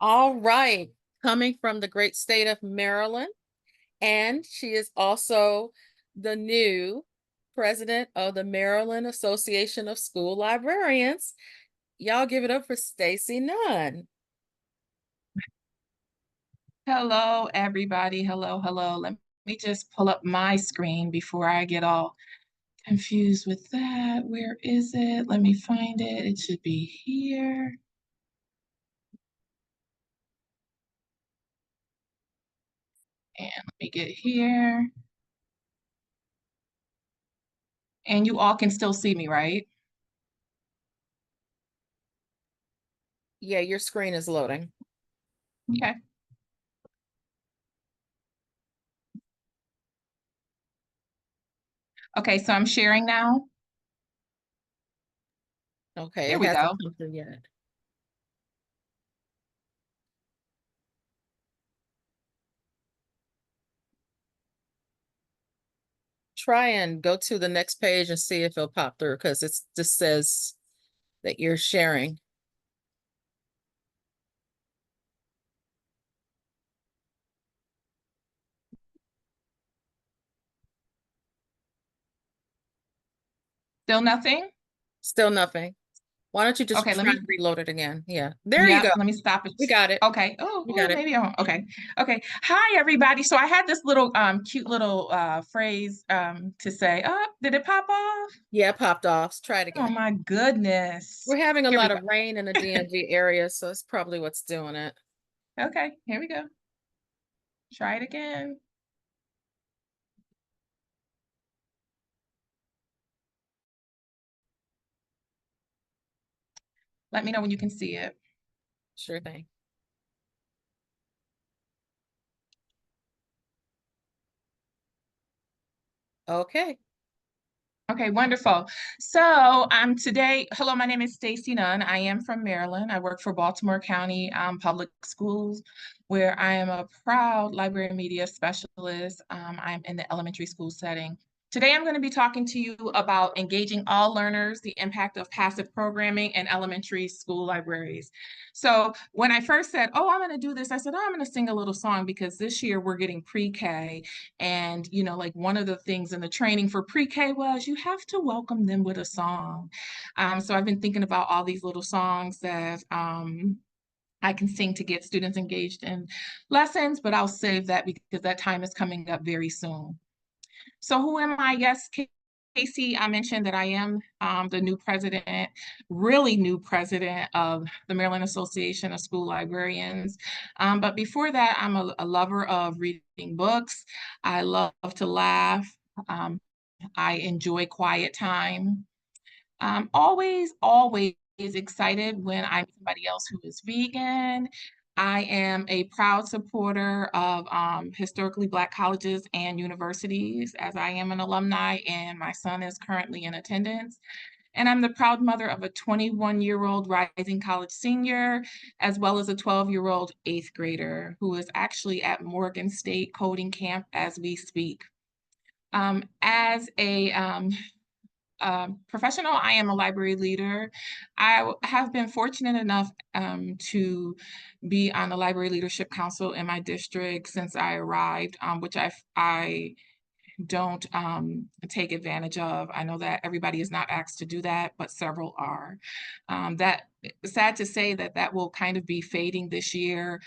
All right. Coming from the great state of Maryland, and she is also the new president of the Maryland Association of School Librarians. Y'all give it up for Stacey Nunn. Hello, everybody. Hello, hello. Let me just pull up my screen before I get all confused with that. Where is it? Let me find it. It should be here. And let me get here. And you all can still see me, right? Yeah, your screen is loading. Okay. Okay, so I'm sharing now. Okay, There it we hasn't go. come through yet. Try and go to the next page and see if it'll pop through because it just says that you're sharing. Still nothing? Still nothing. Why don't you just Okay, try and reload it again? Yeah, there you yeah, go. let me stop it. We got it. Okay. We got it. Maybe I won't. Okay. Okay. Hi, everybody. So I had this little cute little phrase to say. Oh, did it pop off? Yeah, it popped off. Try it Oh again. my goodness. We're having a Here we lot go. of rain in the DMV area, so it's probably what's doing it. Okay, here we go. Try it again. Let me know when you can see it. Sure thing. Okay. Okay, wonderful. So today, hello, my name is Stacey Nunn. I am from Maryland. I work for Baltimore County Public Schools, where I am a proud library media specialist. I'm in the elementary school setting. Today, I'm going to be talking to you about engaging all learners, the impact of passive programming in elementary school libraries. So when I first said, oh, I'm going to do this, I said, oh, I'm going to sing a little song because this year we're getting pre-K. And, like one of the things in the training for pre-K was you have to welcome them with a song. So I've been thinking about all these little songs that I can sing to get students engaged in lessons, but I'll save that because that time is coming up very soon. So who am I? Yes, Casey, I mentioned that I am the new president, really new president of the Maryland Association of School Librarians. But before that, I'm a lover of reading books. I love to laugh. Um, I enjoy quiet time. Always excited when I'm somebody else who is vegan. I am a proud supporter of historically Black colleges and universities, as I am an alumni and my son is currently in attendance. And I'm the proud mother of a 21-year-old rising college senior, as well as a 12-year-old eighth grader who is actually at Morgan State coding camp as we speak. As a professional, I am a library leader. I have been fortunate enough to be on the Library Leadership Council in my district since I arrived, which I don't take advantage of. I know that everybody is not asked to do that, but several are. That sad to say that that will kind of be fading this year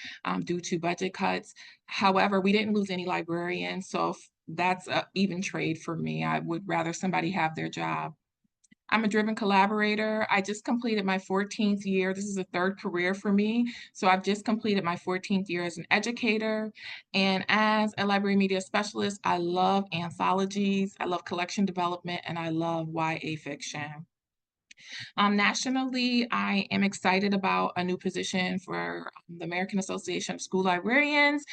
due to budget cuts. However, we didn't lose any librarians, so that's an even trade for me. I would rather somebody have their job. I'm a driven collaborator. I just completed my 14th year. This is a third career for me. So I've just completed my 14th year as an educator. And as a library media specialist, I love anthologies, I love collection development, and I love YA fiction. Nationally, I am excited about a new position for the American Association of School Librarians.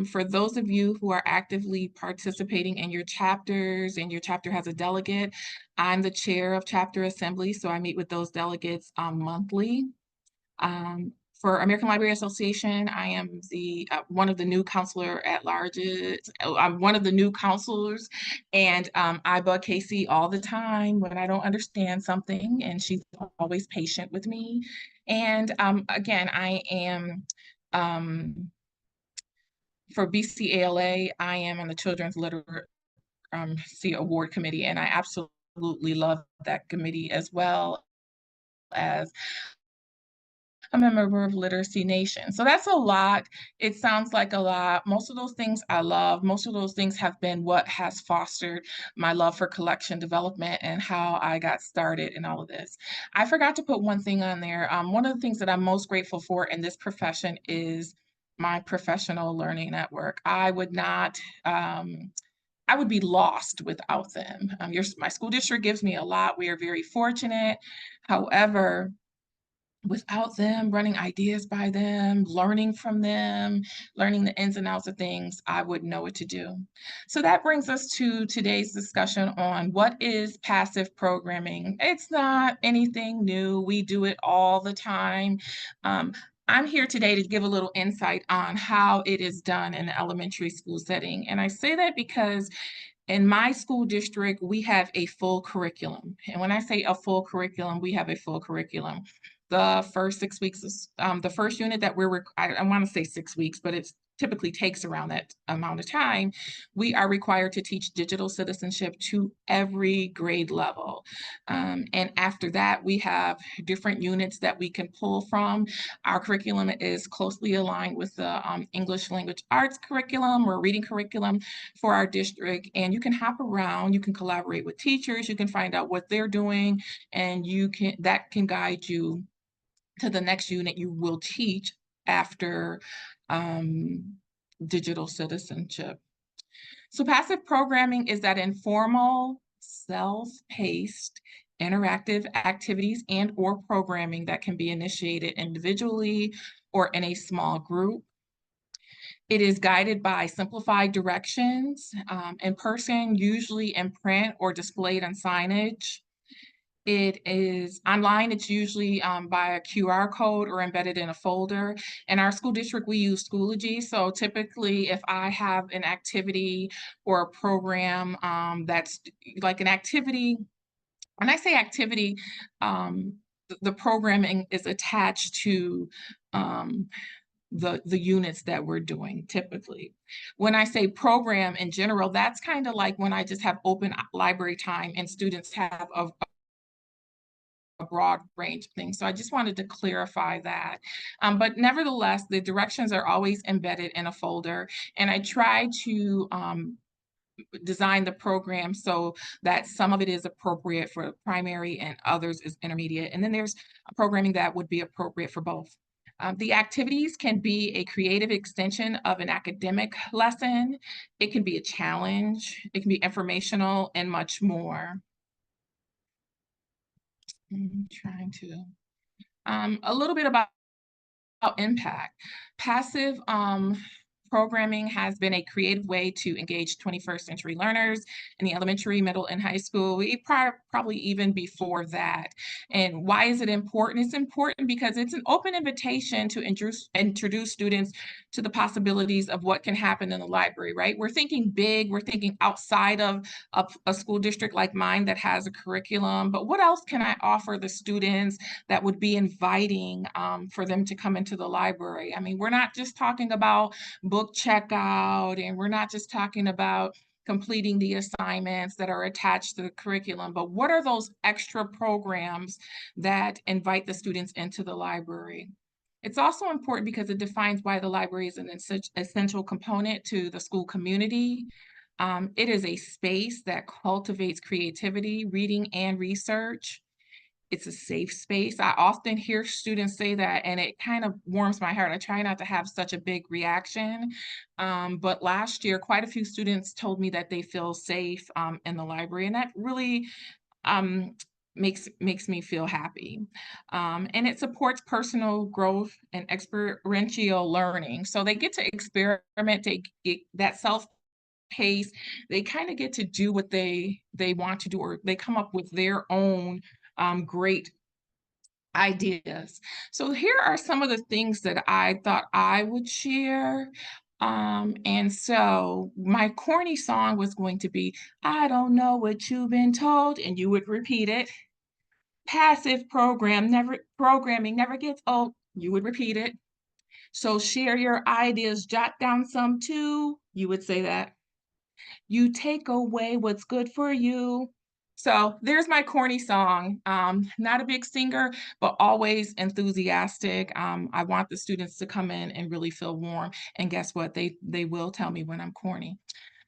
For those of you who are actively participating in your chapters and your chapter has a delegate, I'm the chair of chapter assembly, so I meet with those delegates monthly. For American Library Association, I am the one of the new counselor at larges. I'm one of the new counselors, and I bug Casey all the time when I don't understand something, and she's always patient with me. And again, I am For BCALA, I am on the Children's Literacy Award Committee, and I absolutely love that committee, as well as a member of Literacy Nation. So that's a lot. It sounds like a lot. Most of those things I love. Most of those things have been what has fostered my love for collection development and how I got started in all of this. I forgot to put one thing on there. One of the things that I'm most grateful for in this profession is my professional learning network. I would be lost without them. My school district gives me a lot. We are very fortunate. However, without them, running ideas by them, learning from them, learning the ins and outs of things, I wouldn't know what to do. So that brings us to today's discussion on what is passive programming. It's not anything new. We do it all the time. I'm here today to give a little insight on how it is done in the elementary school setting. And I say that because in my school district, we have a full curriculum. And when I say a full curriculum, we have a full curriculum. The first 6 weeks, the first unit that I want to say 6 weeks, but it typically takes around that amount of time, we are required to teach digital citizenship to every grade level. And after that, we have different units that we can pull from. Our curriculum is closely aligned with the English language arts curriculum or reading curriculum for our district. And you can hop around, you can collaborate with teachers, you can find out what they're doing, and that can guide you to the next unit you will teach after digital citizenship. So passive programming is that informal, self-paced, interactive activities and or programming that can be initiated individually or in a small group. It is guided by simplified directions in person, usually in print or displayed on signage. It is online. It's usually by a QR code or embedded in a folder. In our school district, we use Schoology. So typically, if I have an activity or a program that's like an activity, when I say activity, the programming is attached to the units that we're doing typically. When I say program in general, that's kind of like when I just have open library time and students have a broad range of things. So I just wanted to clarify that. But nevertheless, the directions are always embedded in a folder, and I try to design the program so that some of it is appropriate for primary and others is intermediate. And then there's programming that would be appropriate for both. The activities can be a creative extension of an academic lesson. It can be a challenge. It can be informational and much more. I'm trying to, a little bit about impact. Passive programming has been a creative way to engage 21st century learners in the elementary, middle, and high school, probably even before that. And why is it important? It's important because it's an open invitation to introduce students to the possibilities of what can happen in the library, right? We're thinking big, we're thinking outside of a school district like mine that has a curriculum, but what else can I offer the students that would be inviting for them to come into the library? I mean, we're not just talking about book checkout, and we're not just talking about completing the assignments that are attached to the curriculum, but what are those extra programs that invite the students into the library? It's also important because it defines why the library is an essential component to the school community. It is a space that cultivates creativity, reading, and research. It's a safe space. I often hear students say that, and it kind of warms my heart. I try not to have such a big reaction, but last year, quite a few students told me that they feel safe in the library, and that really makes me feel happy. And it supports personal growth and experiential learning. So they get to experiment, they get that self-pace. They kind of get to do what they want to do, or they come up with their own great ideas. So here are some of the things that I thought I would share. And so my corny song was going to be, I don't know what you've been told, and you would repeat it. Passive programming never gets old, you would repeat it. So share your ideas, jot down some too. You would say that. You take away what's good for you. So there's my corny song. Not a big singer, but always enthusiastic. I want the students to come in and really feel warm. And guess what? They will tell me when I'm corny.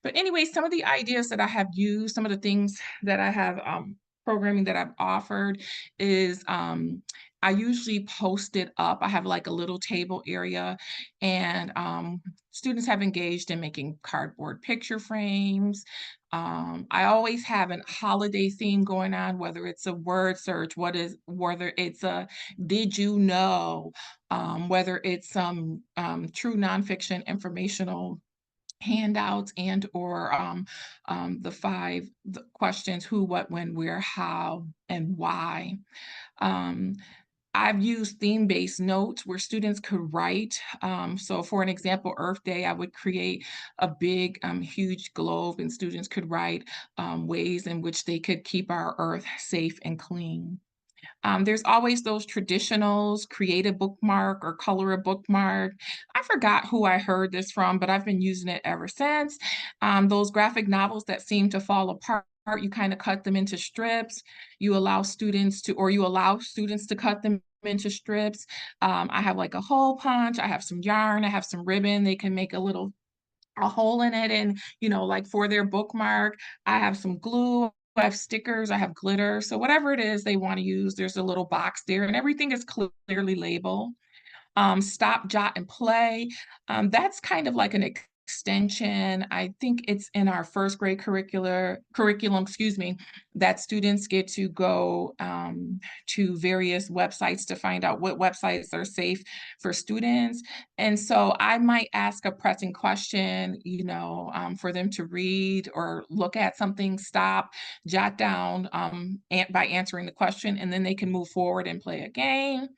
But anyway, some of the ideas that I have used, some of the things that I have programming that I've offered is I usually post it up. I have like a little table area, and students have engaged in making cardboard picture frames. I always have a holiday theme going on, whether it's a word search, whether it's a did you know, whether it's some true nonfiction informational handouts and or the questions who, what, when, where, how, and why. Um, I've used theme-based notes where students could write. So for an example, Earth Day, I would create a big, huge globe and students could write ways in which they could keep our Earth safe and clean. There's always those traditionals, create a bookmark or color a bookmark. I forgot who I heard this from, but I've been using it ever since. Those graphic novels that seem to fall apart, you kind of cut them into strips. You allow students to cut them into strips. I have like a hole punch, I have some yarn, I have some ribbon. They can make a hole in it and, like for their bookmark. I have some glue, I have stickers, I have glitter. So whatever it is they want to use, there's a little box there and everything is clearly labeled. Stop, jot, and play. That's kind of like an extension. I think it's in our first grade curriculum, excuse me, that students get to go to various websites to find out what websites are safe for students. And so I might ask a pressing question, for them to read or look at something, stop, jot down by answering the question, and then they can move forward and play a game.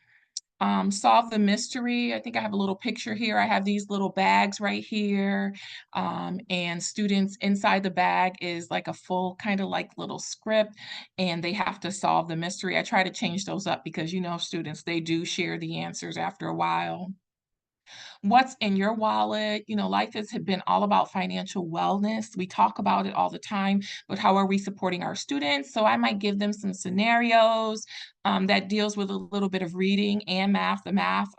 Solve the mystery. I think I have a little picture here. I have these little bags right here. And students inside the bag is like a full kind of like little script, and they have to solve the mystery. I try to change those up because students, they do share the answers after a while. What's in your wallet? Life has been all about financial wellness. We talk about it all the time, but how are we supporting our students? So I might give them some scenarios that deals with a little bit of reading and math. The math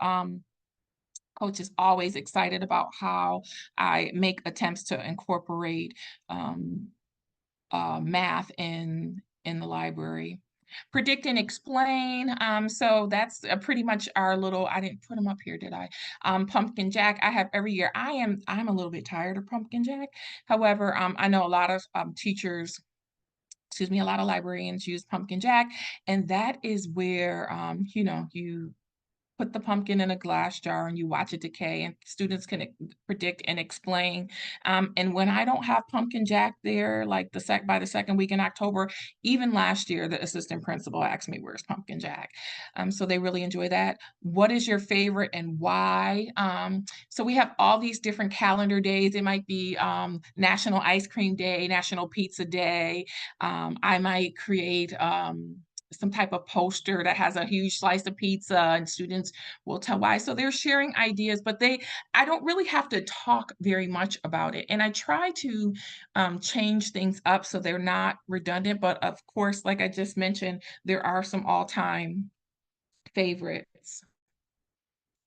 coach is always excited about how I make attempts to incorporate um, math in the library. Predict and explain. So that's pretty much our little, I didn't put them up here, did I? Pumpkin Jack, I have every year. I'm a little bit tired of Pumpkin Jack. However, I know a lot of teachers, excuse me, a lot of librarians use Pumpkin Jack, and that is where, you put the pumpkin in a glass jar and you watch it decay, and students can predict and explain. And when I don't have pumpkin jack there, like by the second week in October, even last year, the assistant principal asked me, where's pumpkin jack? So they really enjoy that. What is your favorite and why? So we have all these different calendar days. It might be National Ice Cream Day, National Pizza Day. I might create some type of poster that has a huge slice of pizza, and students will tell why. So they're sharing ideas, but I don't really have to talk very much about it. And I try to change things up so they're not redundant. But of course, like I just mentioned, there are some all-time favorites.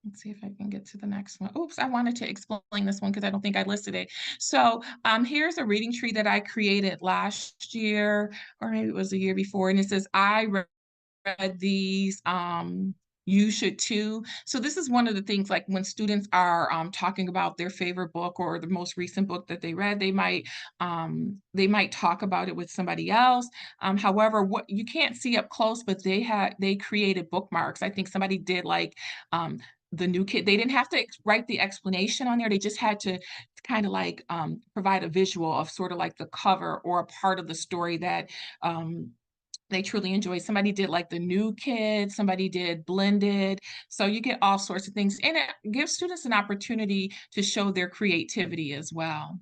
Let's see if I can get to the next one. Oops, I wanted to explain this one because I don't think I listed it. So here's a reading tree that I created last year, or maybe it was the year before, and it says, I read these, you should too. So this is one of the things, like when students are talking about their favorite book or the most recent book that they read, they might talk about it with somebody else. However, what you can't see up close, but they created bookmarks. I think somebody did like the new kid, they didn't have to write the explanation on there. They just had to kind of like provide a visual of sort of like the cover or a part of the story that they truly enjoy. Somebody did like the new kid, somebody did blended. So you get all sorts of things. And it gives students an opportunity to show their creativity as well.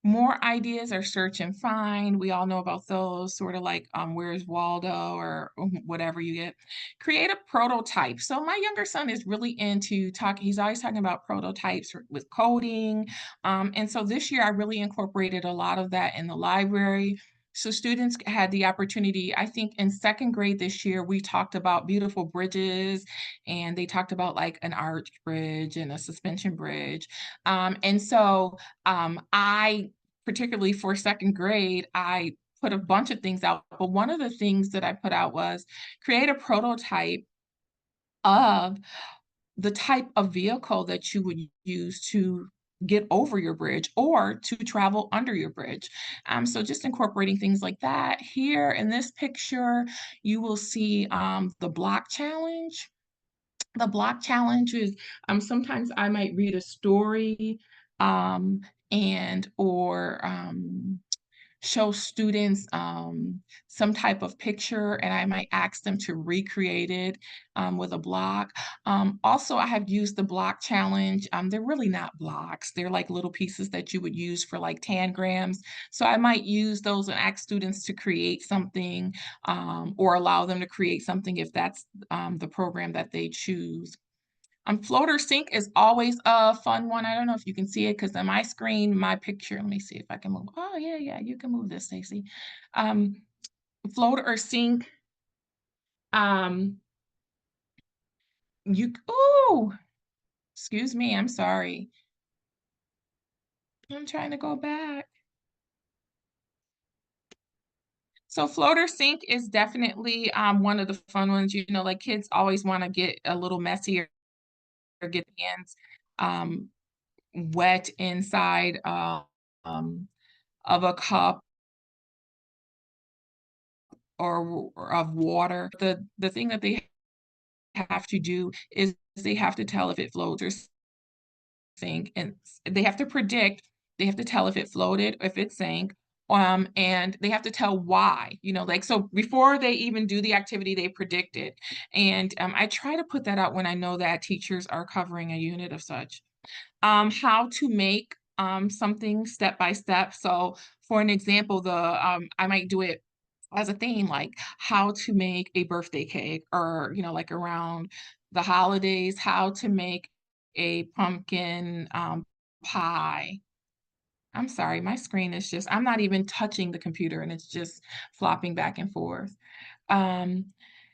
More ideas are search and find. We all know about those, sort of like Where's Waldo or whatever you get. Create a prototype. So my younger son is really into talking, he's always talking about prototypes with coding. And so this year I really incorporated a lot of that in the library. So students had the opportunity, I think in second grade this year, we talked about beautiful bridges, and they talked about like an arch bridge and a suspension bridge. I, particularly for second grade, I put a bunch of things out, but one of the things that I put out was create a prototype of the type of vehicle that you would use to get over your bridge or to travel under your bridge. So just incorporating things like that. Here in this picture, you will see the block challenge. The block challenge is sometimes I might read a story um, and or show students some type of picture, and I might ask them to recreate it with a block. Also, I have used the block challenge. They're really not blocks. They're like little pieces that you would use for like tangrams. So I might use those and ask students to create something or allow them to create something if that's the program that they choose. Floater sync is always a fun one. I don't know if you can see it because on my screen, my picture, let me see if I can move. Oh, yeah, yeah, you can move this, Stacey. Um, Floater or sync, um, oh, excuse me, I'm sorry. I'm trying to go back. So floater sync is definitely one of the fun ones. You know, like kids always want to get a little messier or get their hands um, wet inside um, of a cup or of water. The thing that they have to do is they have to tell if it floats or sink, and they have to predict, they have to tell if it floated, if it sank, and they have to tell why, you know, like, so before they even do the activity, they predict it. And I try to put that out when I know that teachers are covering a unit of such. How to make something step by step. So for an example, I might do it as a theme, like how to make a birthday cake, or, you know, like around the holidays, how to make a pumpkin pie. I'm sorry, my screen is just, I'm not even touching the computer and it's just flopping back and forth. Um,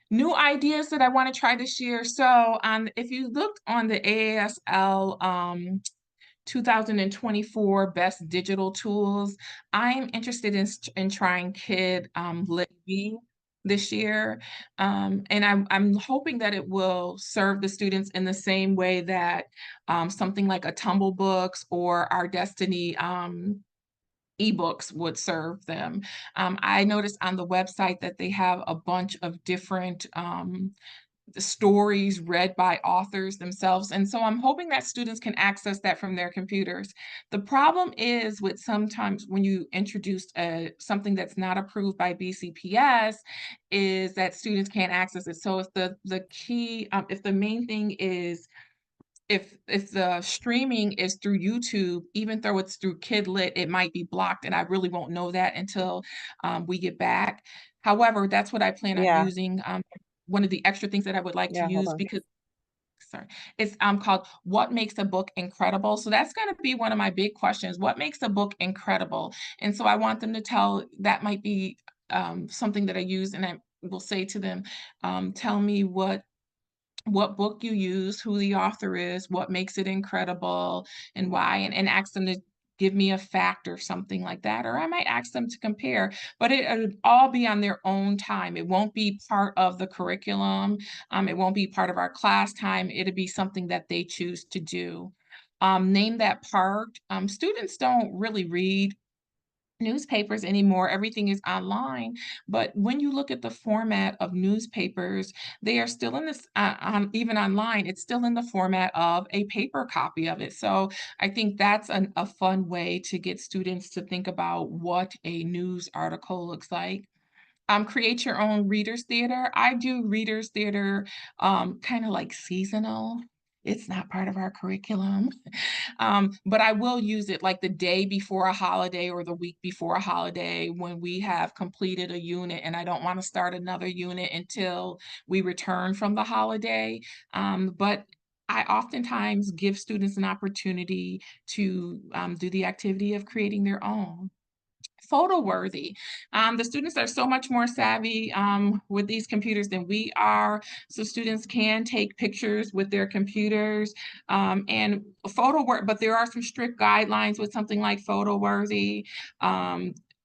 New ideas that I want to try this year. So if you looked on the AASL 2024 Best Digital Tools, I'm interested in trying Kid Lit B this year. And I'm hoping that it will serve the students in the same way that something like a Tumble Books or Our Destiny ebooks would serve them. I noticed on the website that they have a bunch of different stories read by authors themselves. And so I'm hoping that students can access that from their computers. The problem is with sometimes when you introduce something that's not approved by BCPS is that students can't access it. So if the key, if the main thing is if the streaming is through YouTube, even though it's through Kidlit, it might be blocked, and I really won't know that until we get back. However, that's what I plan on Yeah, using. One of the extra things that I would like to yeah, hold use, on. because sorry, it's called What Makes a Book Incredible? So that's going to be one of my big questions. What makes a book incredible? And so I want them to tell, that might be something that I use, and I will say to them, tell me what book you use, who the author is, what makes it incredible, and why, and ask them to give me a fact or something like that. Or I might ask them to compare, but it'll all be on their own time. It won't be part of the curriculum. It won't be part of our class time. It'll be something that they choose to do. Name that part. Students don't really read newspapers anymore. Everything is online. But when you look at the format of newspapers, they are still in this, even online, it's still in the format of a paper copy of it. So I think that's a fun way to get students to think about what a news article looks like. Create your own readers theater. I do readers theater kind of like seasonal. It's not part of our curriculum. But I will use it like the day before a holiday or the week before a holiday when we have completed a unit and I don't want to start another unit until we return from the holiday. But I oftentimes give students an opportunity to do the activity of creating their own photo worthy. The students are so much more savvy with these computers than we are. So students can take pictures with their computers and photo work, but there are some strict guidelines with something like photo worthy.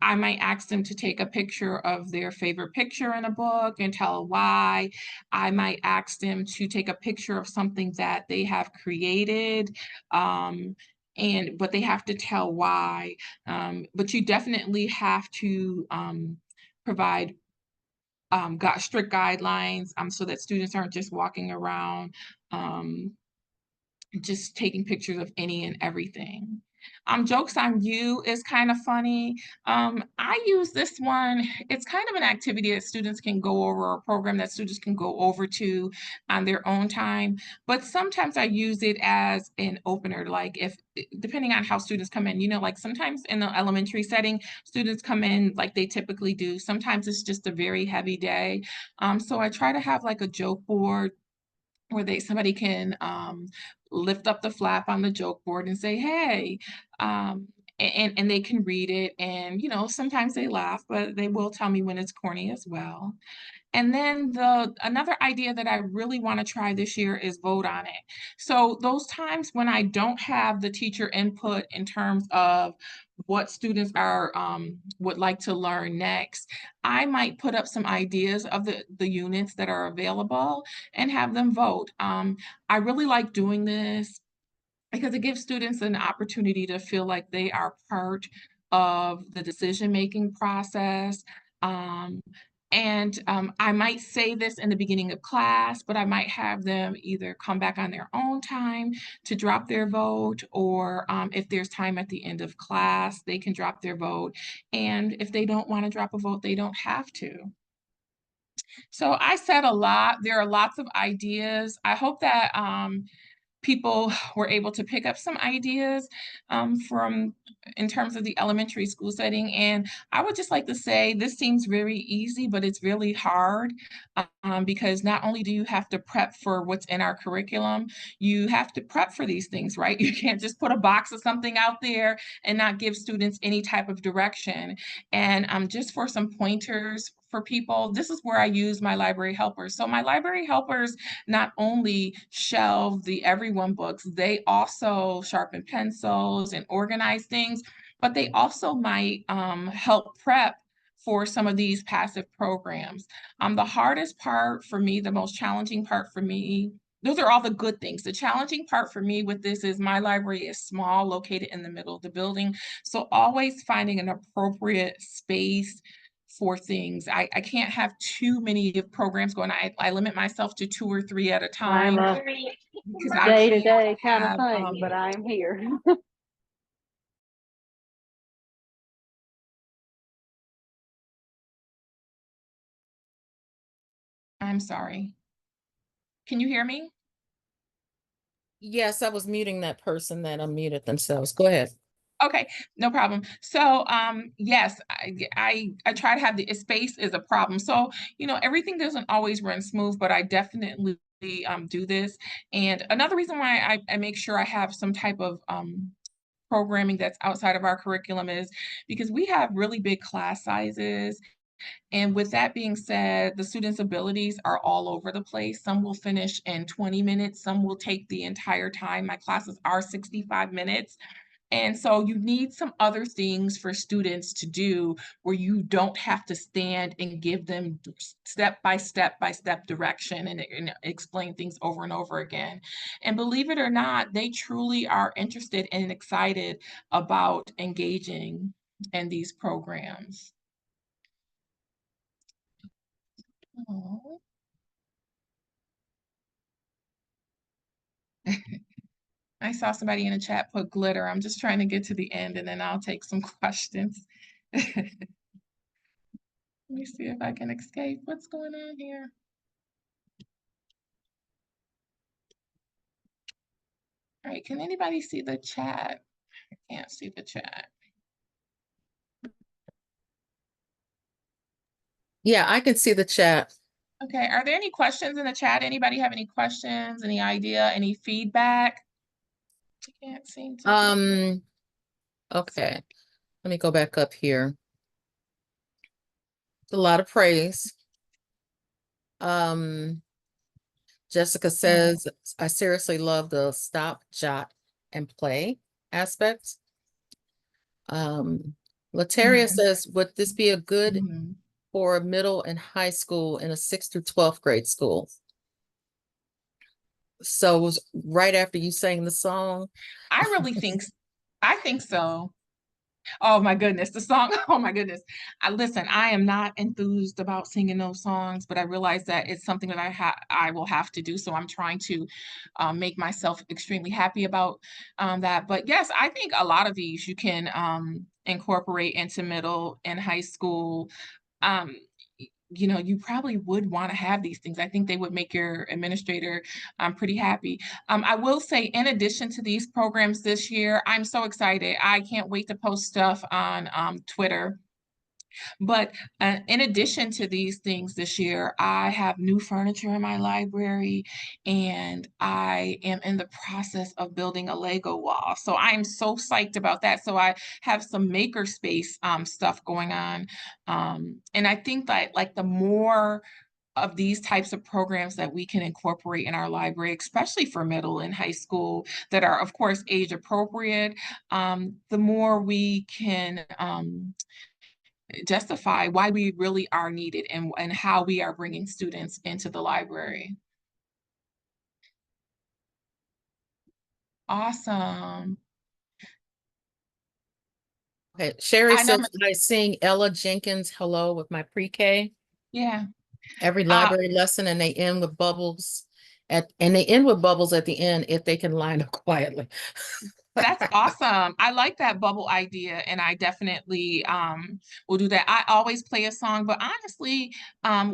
I might ask them to take a picture of their favorite picture in a book and tell why. I might ask them to take a picture of something that they have created. But they have to tell why. But you definitely have to provide strict guidelines so that students aren't just walking around um, just taking pictures of any and everything. Jokes on You is kind of funny. I use this one. It's kind of an activity that students can go over, or a program that students can go over to on their own time. But sometimes I use it as an opener, like if depending on how students come in, like sometimes in the elementary setting, students come in like they typically do. Sometimes it's just a very heavy day. So I try to have like a joke board where somebody can lift up the flap on the joke board and say, "Hey," and they can read it. And sometimes they laugh, but they will tell me when it's corny as well. And then another idea that I really want to try this year is vote on it. So those times when I don't have the teacher input in terms of what students are would like to learn next, I might put up some ideas of the units that are available and have them vote. I really like doing this because it gives students an opportunity to feel like they are part of the decision-making process. Um, I might say this in the beginning of class, but I might have them either come back on their own time to drop their vote, or if there's time at the end of class, they can drop their vote. And if they don't want to drop a vote, they don't have to. So I said a lot. There are lots of ideas. I hope that people were able to pick up some ideas from in terms of the elementary school setting. And I would just like to say this seems very easy, but it's really hard because not only do you have to prep for what's in our curriculum, you have to prep for these things, right? You can't just put a box of something out there and not give students any type of direction. And just for some pointers for people, this is where I use my library helpers. So my library helpers not only shelve the everyone books, they also sharpen pencils and organize things, but they also might help prep for some of these passive programs. The hardest part for me, the most challenging part for me, those are all the good things. The challenging part for me with this is my library is small, located in the middle of the building. So always finding an appropriate space for things. I can't have too many programs going. I limit myself to 2 or 3 at a I'm time a because I can't day-to-day kind of have thing, but I'm here. I'm sorry. Can you hear me? Yes, I was muting that person that unmuted themselves. Go ahead. Okay, no problem. So, yes, I try to have the space is a problem. So, everything doesn't always run smooth, but I definitely do this. And another reason why I make sure I have some type of programming that's outside of our curriculum is because we have really big class sizes. And with that being said, the students' abilities are all over the place. Some will finish in 20 minutes, some will take the entire time. My classes are 65 minutes. And so you need some other things for students to do where you don't have to stand and give them step by step by step direction and explain things over and over again. And believe it or not, they truly are interested and excited about engaging in these programs. Aw. I saw somebody in the chat put glitter. I'm just trying to get to the end and then I'll take some questions. Let me see if I can escape. What's going on here? All right, can anybody see the chat? I can't see the chat. Yeah, I can see the chat. Okay, are there any questions in the chat? Anybody have any questions, any idea, any feedback? I can't seem to get it. Um, okay, let me go back up here. A lot of praise. Um, Jessica Yeah. says, I seriously love the stop, jot, and play aspects. Lataria Mhm, says, would this be a good mhm. for middle and high school in a 6th through 12th grade school? So it was right after you sang the song. I really think, I think so. Oh my goodness, the song. Oh my goodness. Listen, I am not enthused about singing those songs, but I realize that it's something that I will have to do. So I'm trying to make myself extremely happy about that. But yes, I think a lot of these you can incorporate into middle and high school. Um, you probably would want to have these things. I think they would make your administrator pretty happy. I will say, in addition to these programs this year, I'm so excited. I can't wait to post stuff on Twitter. But in addition to these things this year, I have new furniture in my library and I am in the process of building a Lego wall. So I'm so psyched about that. So I have some makerspace stuff going on. And I think that like the more of these types of programs that we can incorporate in our library, especially for middle and high school, that are, of course, age appropriate, the more we can justify why we really are needed and how we are bringing students into the library. Awesome. Okay, Sherry I know, says, I sing Ella Jenkins Hello with my pre-K yeah. every Uh, library lesson, and they end with bubbles and they end with bubbles at the end if they can line up quietly. That's awesome. I like that bubble idea, and I definitely will do that. I always play a song, but honestly,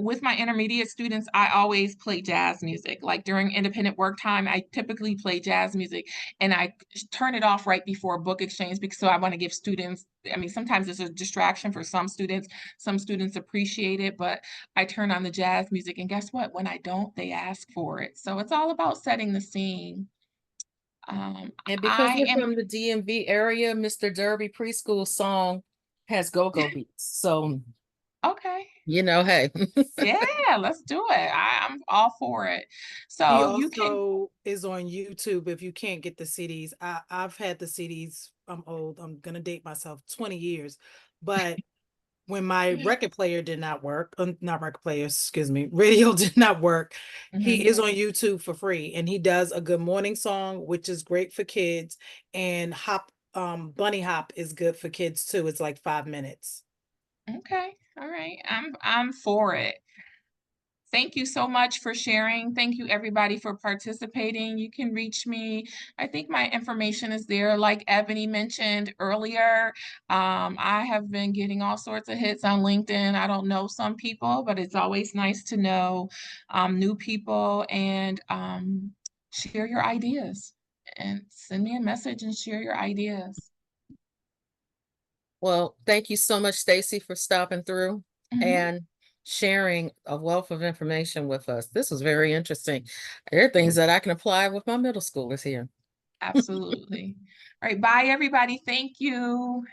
with my intermediate students, I always play jazz music. Like during independent work time, I typically play jazz music, and I turn it off right before book exchange because so I want to give students. I mean, sometimes it's a distraction for some students. Some students appreciate it, but I turn on the jazz music, and guess what? When I don't, they ask for it. So it's all about setting the scene. And because I we're am from the DMV area, Mr. Derby preschool song has go-go beats. So, okay. hey. Yeah, let's do it. I'm all for it. He So you can, also is on YouTube if you can't get the CDs. I've had the CDs. I'm old. I'm gonna date myself 20 years. But when my record player did not work, not record player, excuse me, radio did not work, he Mhm. is on YouTube for free and he does a good morning song, which is great for kids. And Bunny Hop is good for kids too. It's like 5 minutes. Okay. All right. I'm for it. Thank you so much for sharing. Thank you everybody for participating. You can reach me. I think my information is there. Like Ebony mentioned earlier, I have been getting all sorts of hits on LinkedIn. I don't know some people, but it's always nice to know new people and share your ideas and send me a message and share your ideas. Well, thank you so much, Stacy, for stopping through Mhm. and sharing a wealth of information with us. This was very interesting. There are things that I can apply with my middle schoolers here. Absolutely. All right. Bye, everybody. Thank you.